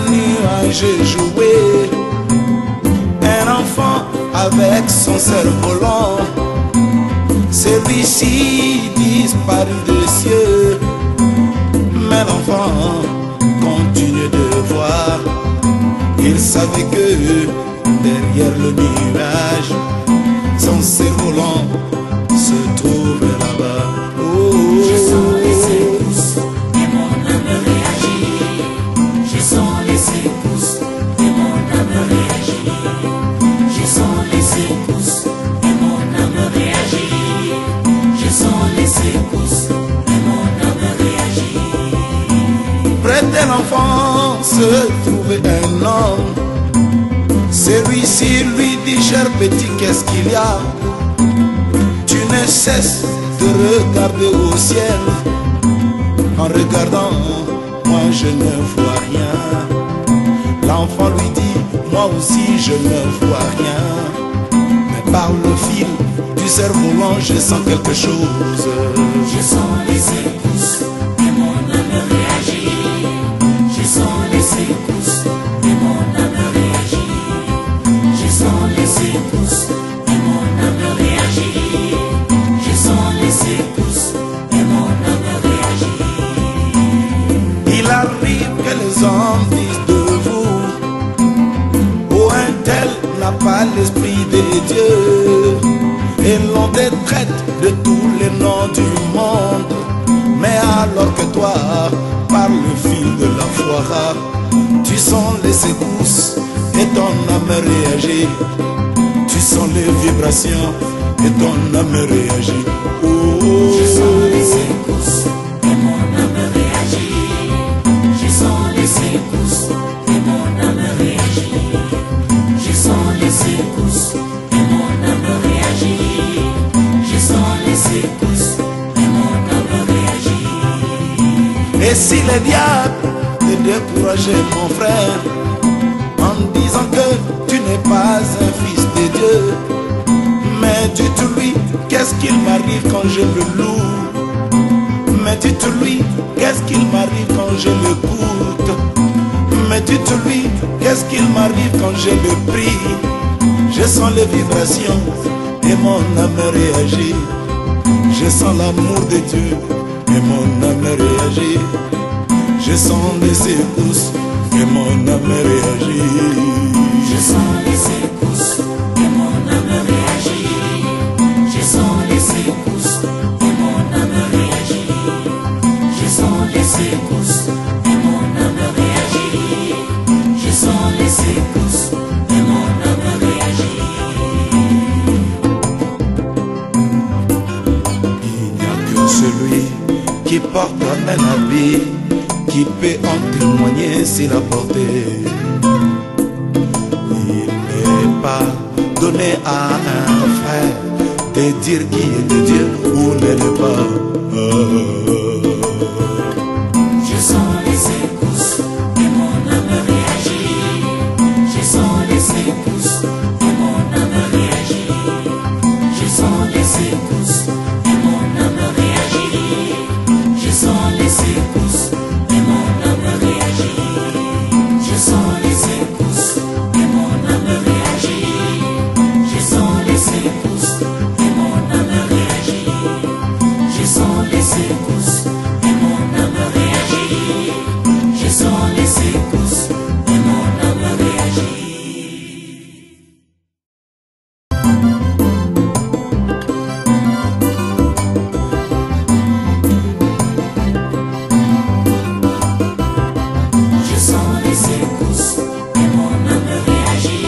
nuage joué. Un enfant avec son cerf-volant, celui-ci disparu des cieux. Mais l'enfant continue de voir. Il savait que derrière le nuage, son cerf-volant se trouvait là-bas. Oh, je sens les secousses et mon âme réagit. Je sens les secousses et mon âme réagit. Je sens les secousses et mon âme réagit. Je sens les secousses et mon âme réagit. près de l'enfant se trouvait un homme. Celui-ci lui dit: cher petit, qu'est-ce qu'il y a? Tu ne cesses de regarder au ciel. En regardant, moi je ne vois rien. L'enfant lui dit: moi aussi je ne vois rien. Mais par le fil du cerf-volant, je sens quelque chose. Je sens les secousses et mon âme réagit. Je sens les secousses et mon âme réagit. Je sens les secousses et mon âme réagit. Je sens les secousses et mon âme réagit. Il arrive que les hommes disent de vous: oh, un tel n'a pas l'esprit de Dieu. Et l'on te traite de tous les noms du monde. Mais alors que toi, par le fil de la foi, tu sens les secousses et ton âme réagit. Tu sens les vibrations et ton âme réagit. Oh, je sens les secousses et mon âme réagit. Je sens les secousses et mon âme réagit. Je sens les secousses et mon âme réagit. Je sens les secousses et mon âme réagit. Et si le diable te décourageait, mon frère, en disant que tu n'es pas un fils de Dieu, mais dites-lui: qu'est-ce qu'il m'arrive quand je le loue? Mais dites-lui: qu'est-ce qu'il m'arrive quand je l'écoute? Mais dites-lui: qu'est-ce qu'il m'arrive quand je le prie? Je sens les vibrations et mon âme réagit. Je sens l'amour de Dieu et mon âme réagit. Je sens les secousses et mon âme réagit. Je sens les secousses et mon âme réagit. Je sens les secousses et mon âme réagit. Je sens les secousses et mon âme réagit. Je sens les secousses et mon âme réagit. Il n'y a que celui qui porte un habit qui peut en témoigner s'il a porté. Il n'est pas donné à un frère de dire qui est de Dieu ou ne l'est pas. Je sens les secousses et mon âme réagit. Je sens les secousses et mon âme réagit. Je sens les secousses et mon âme réagit. Je sens les secousses et mon âme réagit. Je sens les secousses et mon âme réagit. Je sens les secousses et mon âme réagit. Je sens les secousses et mon âme réagit. Je sens les secousses et mon âme réagit. Je sens les secousses et mon âme réagit.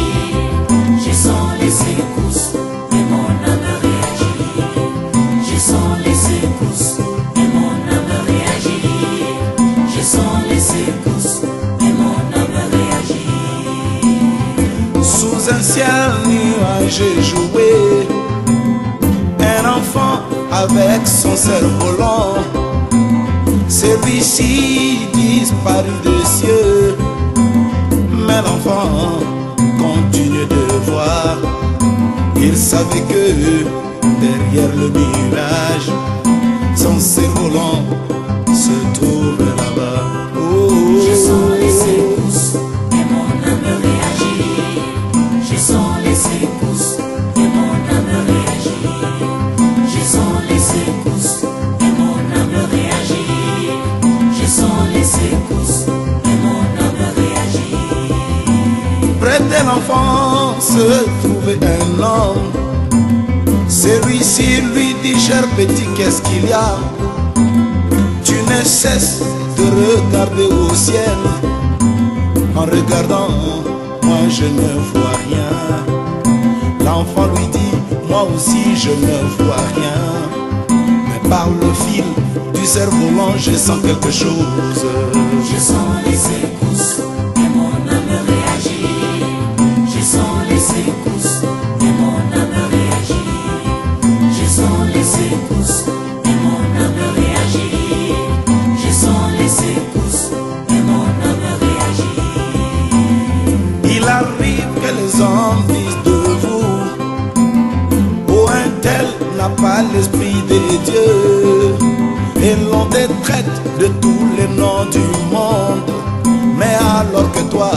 Je sens les secousses et mon âme réagit. Je sens les secousses et mon âme réagit. Je sens les secousses et mon âme réagit. Sous un ciel nuage joué, un enfant avec son cerf-volant, celui-ci disparu des cieux. Mais l'enfant continue de voir. Il savait que derrière le nuage, son cerf-volant se trouvait là-bas. Oh, Je sens les secousses Près de l'enfant se trouvait un homme. Celui-ci lui dit: cher petit, qu'est-ce qu'il y a? Tu ne cesses de regarder au ciel. En regardant, moi je ne vois rien. L'enfant lui dit: moi aussi je ne vois rien. Mais par le fil du cerf-volant, je sens quelque chose. Je sens les secousses et mon âme réagit. Je sens les secousses et mon âme réagit. Je sens les secousses et mon âme réagit. Je sens les secousses et mon âme réagit. Il arrive que les hommes disent de vous: oh, un tel n'a pas l'esprit de Dieu. Et l'on te traite de tous les noms du monde. Mais alors que toi,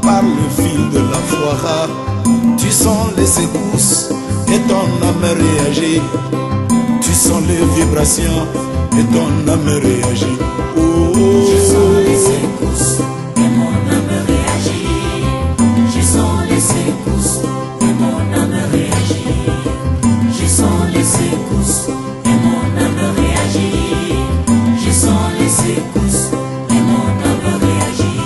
par le fil de la foi, tu sens les secousses et ton âme réagit. Tu sens les vibrations et ton âme réagit. Oh, oh. Je sens les secousses et mon âme réagit. Je sens les secousses et mon âme réagit. Je sens les secousses et mon âme réagit. Je sens les secousses et mon âme réagit.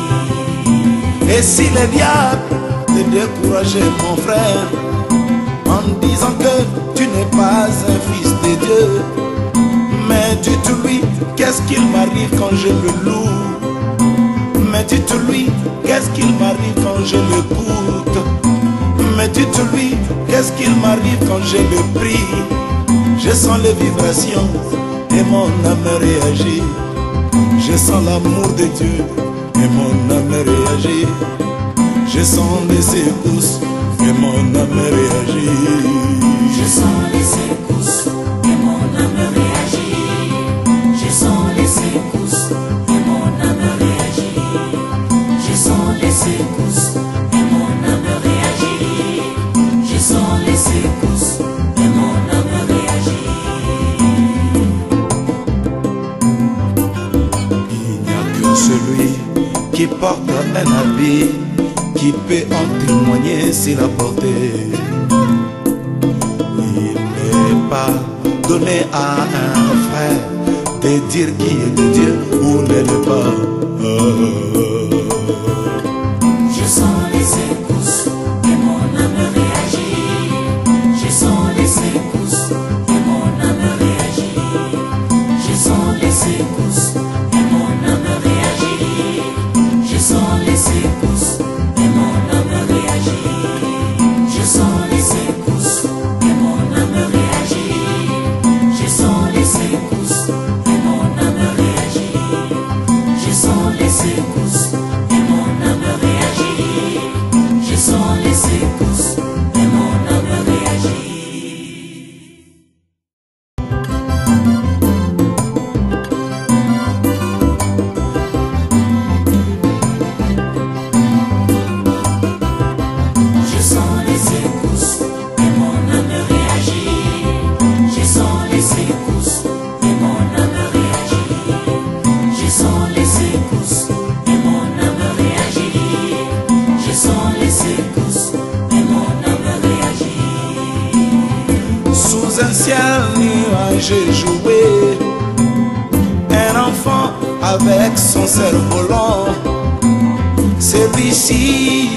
Et si le diable te décourageait, mon frère, en disant que tu n'es pas un fils de Dieu, mais dites-lui: qu'est-ce qu'il m'arrive quand je le loue? Mais dites-lui: qu'est-ce qu'il m'arrive quand je l'écoute? Mais dites-lui: qu'est-ce qu'il m'arrive quand je le prie? Je sens les vibrations et mon âme réagit. Je sens l'amour de Dieu et mon âme réagit. Je sens les secousses et mon âme réagit. Je sens les secousses et mon âme réagit. Je sens les secousses et mon âme réagit. Je sens les secousses et mon âme réagit. Je sens les secousses et mon âme réagit. Il n'y a que celui qui porte un habit qui peut en témoigner s'il a porté. Il n'est pas donné à un frère de dire qui est de Dieu ou ne l'est pas. Je sens les secousses et mon âme réagit. Je sens les secousses et mon âme réagit. Je sens les secousses et mon âme réagit. Je sens les secousses et mon âme réagit. Je sens les secousses et mon âme réagit. Je sens les secousses et mon âme réagit. Je sens les secousses et mon âme réagit. Je sens les secousses et mon âme réagit. Je sens les secousses et mon âme réagit. Je sens les secousses et mon âme réagit. Je sens les secousses et mon âme réagit. Je sens les secousses et mon âme réagit. Sous un ciel nuageux joué, un enfant avec son cerf-volant. Celui-ci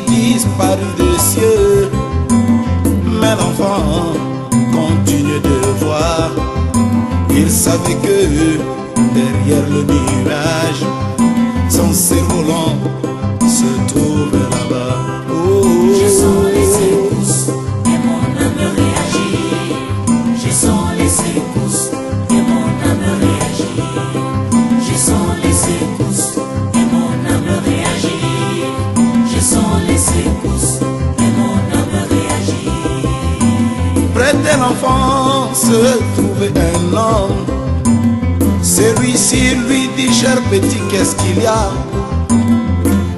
disparu des cieux, mais l'enfant continue de voir. Il savait que derrière le nuage, son cerf-volant se trouvait là-bas. Oh, Je sens les secousses et mon âme réagit. Je sens les secousses et mon âme réagit. Je sens les secousses et mon âme réagit. Je sens les secousses et mon âme réagit. près de l'enfant se trouvait un homme. Celui-ci lui dit: cher petit, qu'est-ce qu'il y a?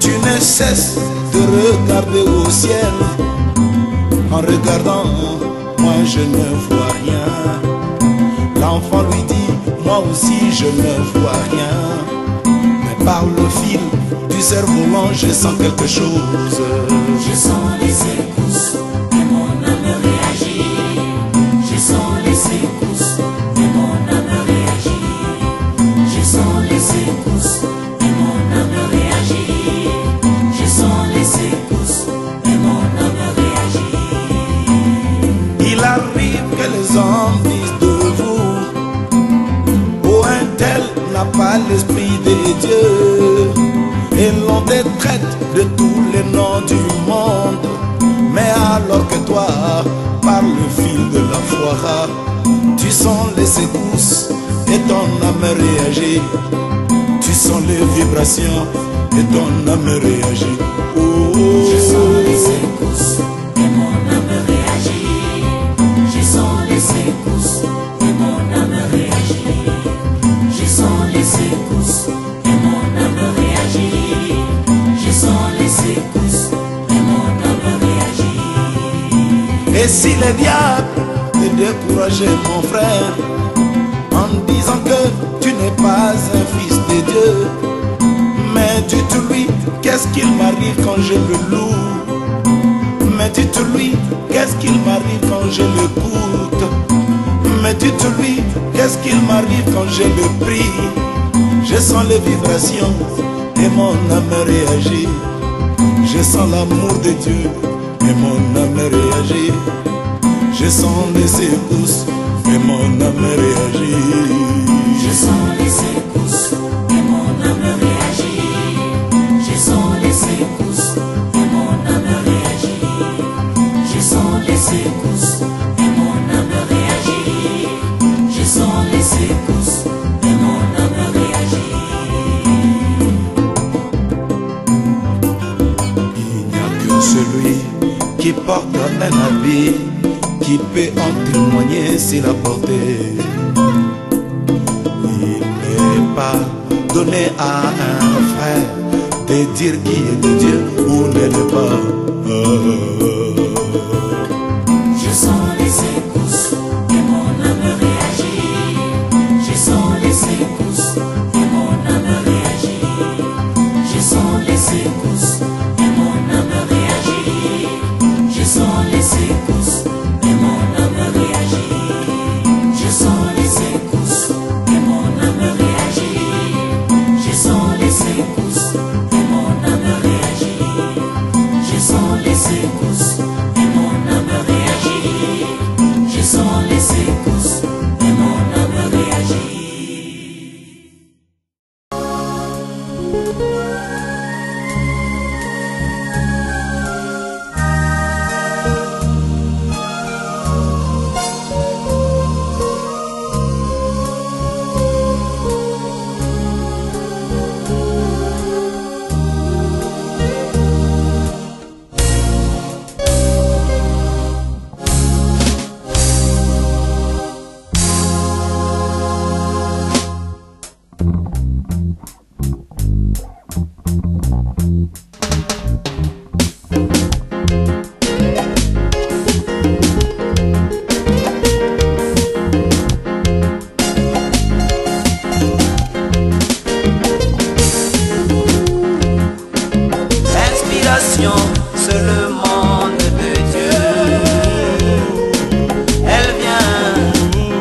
Tu ne cesses de regarder au ciel. En regardant, moi je ne vois rien. L'enfant lui dit: moi aussi je ne vois rien. Mais par le fil du du cerf-volant, je sens quelque chose. Je sens les secousses et mon âme réagit. Je sens les secousses et mon âme réagit. Je sens les secousses et mon âme réagit. Je sens les secousses et mon âme réagit. Il arrive que les hommes disent de vous: oh, un tel n'a pas l'esprit des dieux. Et l'on te traite de tous les noms du monde. Mais alors que toi, par le fil de la foi, tu sens les secousses et ton âme réagit. Tu sens les vibrations et ton âme réagit. Oh, oh. Je sens les secousses et mon âme réagit. Je sens les secousses et mon âme réagit. Je sens les secousses et mon âme réagit. Je sens les secousses et mon âme réagit. Et si le diable te décourageait, mon frère, en disant que tu n'es pas un fils de Dieu, mais dites-lui: qu'est-ce qu'il m'arrive quand je le loue? Mais dites-lui: qu'est-ce qu'il m'arrive quand je l'écoute? Mais dites-lui: qu'est-ce qu'il m'arrive quand je le prie? Je sens les vibrations et mon âme réagit. Je sens l'amour de Dieu et mon âme réagit. Je sens les secousses et mon âme réagit. Je sens les secousses et mon âme réagit. Je sens les secousses et mon âme réagit. Je sens les secousses et mon âme réagit. Je sens les secousses et mon âme réagit. Il n'y a que celui qui porte un habit qui peut en témoigner s'il a porté. Il n'est pas donné à un frère de dire qui est de Dieu ou ne l'est pas. Je sens les secousses et mon âme réagit. Je sens les secousses et mon âme réagit. Je sens les secousses et mon âme réagit. Je sens les secousses et mon âme réagit. Je sens les secousses et mon âme réagit. Je sens les secousses et mon âme réagit. Je sens les secousses et mon âme réagit. Je sens les secousses et mon âme réagit. C'est le monde de Dieu. Elle vient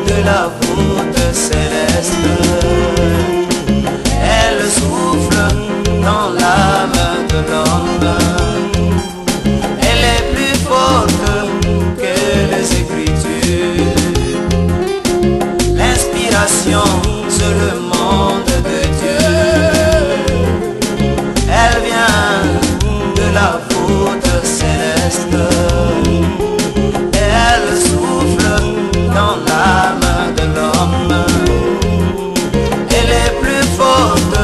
de la voûte céleste. Elle souffle dans l'âme de l'homme. Elle est plus forte que les Écritures. L'inspiration, c'est le monde de Dieu. Elle vient de la voûte céleste. Elle souffle dans l'âme de l'homme. Elle est plus forte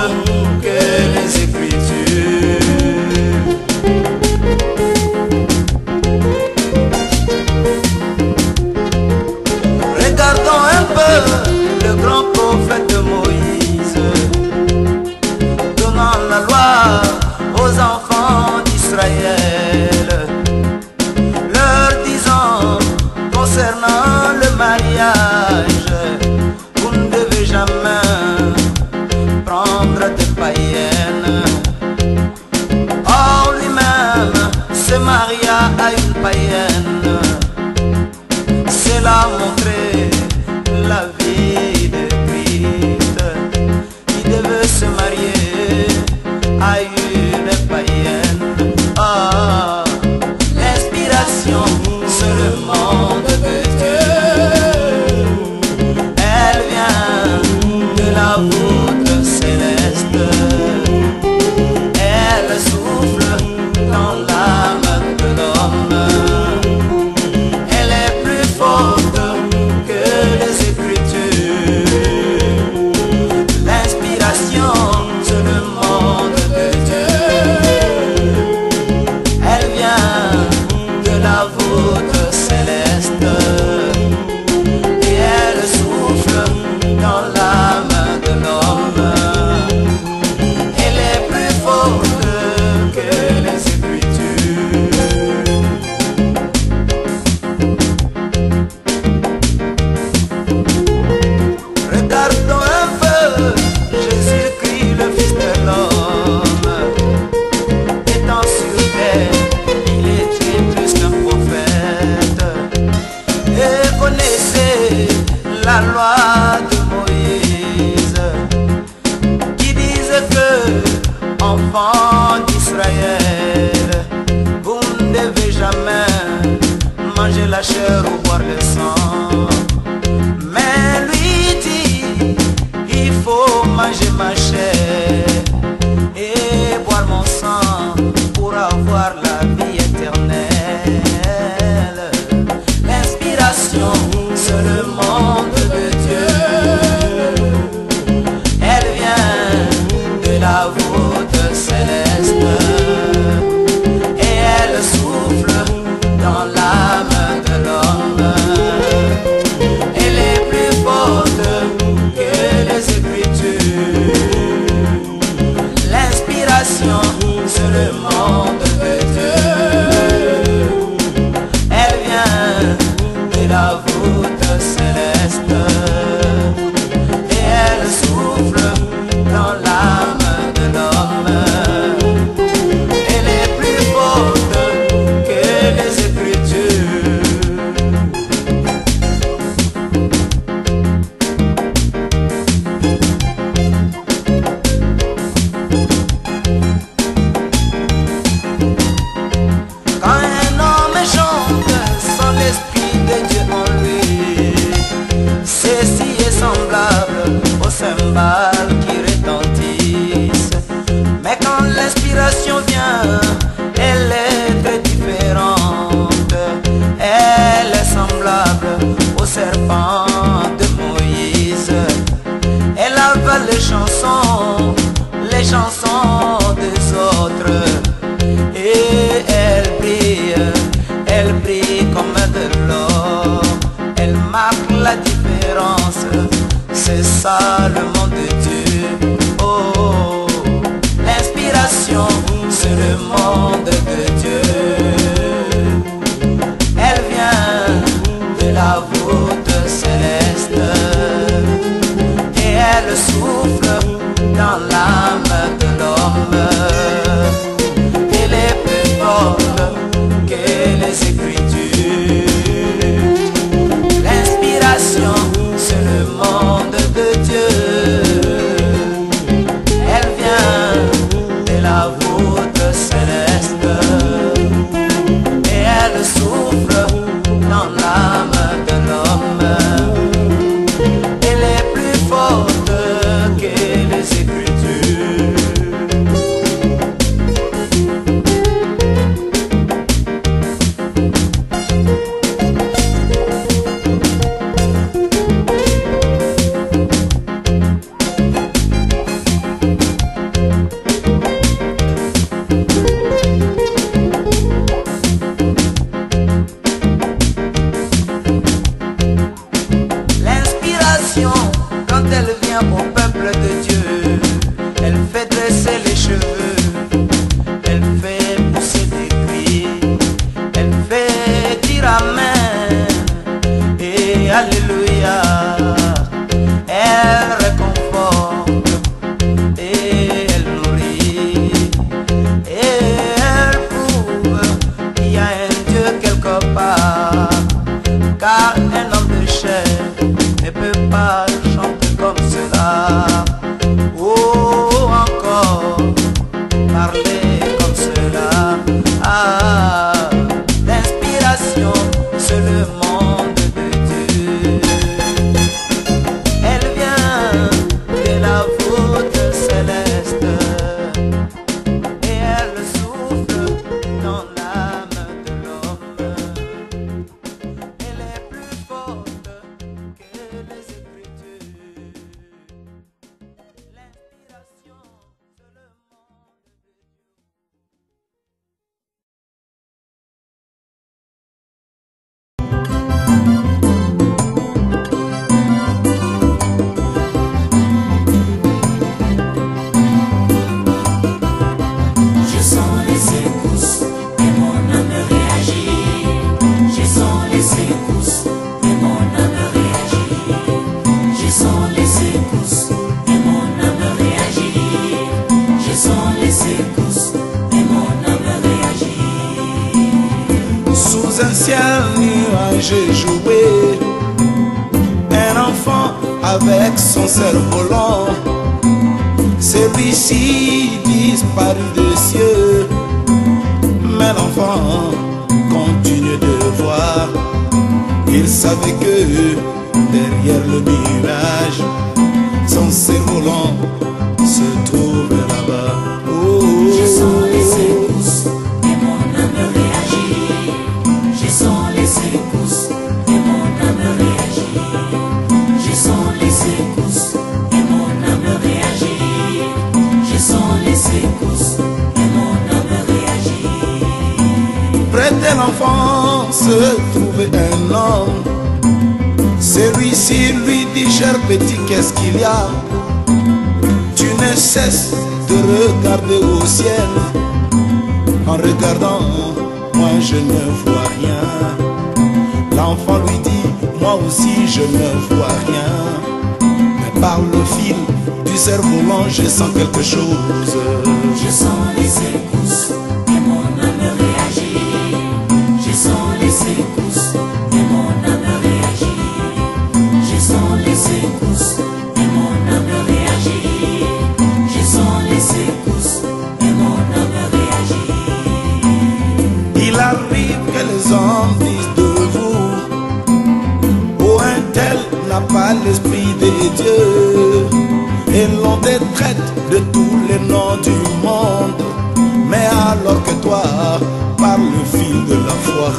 que les Écritures. Regardons un peu le grand prophète Moïse, donnant la loi aux enfants d'Israël. chansons des autres. Et elle brille comme de l'or. Elle marque la différence, c'est ça le monde de Dieu. Oh, l'inspiration, c'est le monde de Dieu. Elle vient de la voûte céleste et elle souffle dans l'âme de l'homme. Elle est plus forte que les Écritures. L'inspiration, c'est le monde de Dieu. Elle vient de la voûte céleste et elle souffle dans l'âme de l'homme. Elle est plus forte que les Écritures. Quand elle vient au peuple de Dieu, elle fait dresser les cheveux, elle fait pousser des cris, elle fait dire amen et alléluia. Elle réconforte et elle nourrit et elle prouve qu'il y a un Dieu quelque part, car un homme de chair ne peut pas chanter comme cela. Oh, encore parler comme cela. Ah, l'inspiration, c'est le monde de Dieu. Elle vient de la voûte céleste et elle souffle dans l'âme de l'homme. Elle est plus forte que les Écritures. L'inspiration, c'est le monde de Dieu. Je sens les secousses et mon âme réagit. Je sens les secousses et mon âme réagit. Je sens les secousses et mon âme réagit. Je sens les secousses et mon âme réagit. Sous un ciel nuageux joué, un enfant avec son cerf-volant. Celui-ci disparu des cieux, mais l'enfant continue de voir. Il savait que derrière le nuage, son cerf-volant se trouvait là-bas. Oh, Je sens les secousses et mon âme réagit. Je sens les secousses et mon âme réagit. Je sens les secousses et mon âme réagit. Je sens les secousses et mon âme réagit. près de l'enfant se trouvait un homme. Celui-ci lui dit: cher petit, qu'est-ce qu'il y a? Tu ne cesses de regarder au ciel. En regardant, moi je ne vois rien. L'enfant lui dit: moi aussi je ne vois rien. Mais par le fil du cerf-volant, je sens quelque chose. Je sens les secousses et mon âme réagit. Je sens les secousses et mon âme réagit. Je sens les secousses et mon âme réagit. Je sens les secousses et mon âme réagit. Il arrive que les hommes disent de vous: oh, un tel n'a pas l'esprit de Dieu. Et l'on te traite de tous les noms du monde. Mais alors que toi, par le fil de la foi,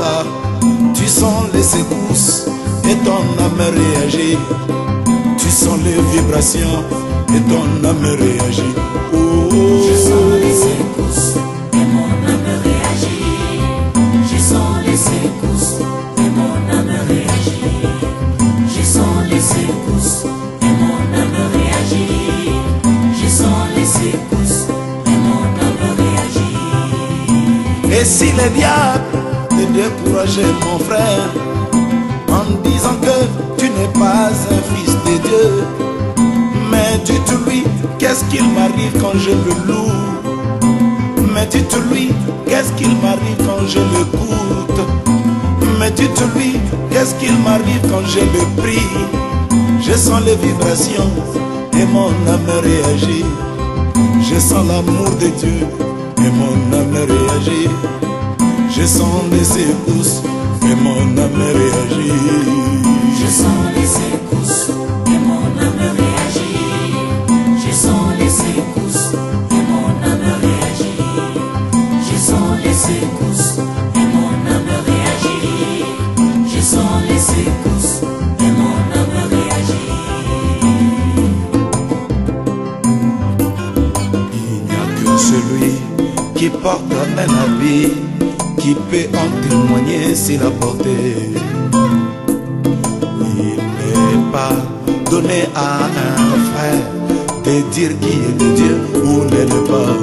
tu sens les secousses et ton âme réagit. Tu sens les vibrations et ton âme réagit. Oh, Je sens les secousses et mon âme réagit. Je sens les secousses et mon âme réagit. Je sens les secousses et mon âme réagit. Je sens les secousses et mon âme réagit. Et si le diable te décourageait, mon frère, en disant que tu n'es pas un fils de Dieu, mais dites-lui, qu'est-ce qu'il m'arrive quand je le loue? Mais dites-lui, qu'est-ce qu'il m'arrive quand je l'écoute? Mais dites-lui, qu'est-ce qu'il m'arrive quand je le prie? Je sens les vibrations et mon âme réagit. Je sens l'amour de Dieu et mon âme réagit. Je sens les secousses et mon âme réagit. Je sens les secousses et mon âme réagit. Je sens les secousses et mon âme réagit. Je sens les secousses et mon âme réagit. Je sens les secousses et mon âme réagit. Il n'y a que celui qui porte un habit qui peut en témoigner s'il a porté. Il n'est pas donné à un frère de dire qui est de Dieu ou n'est pas.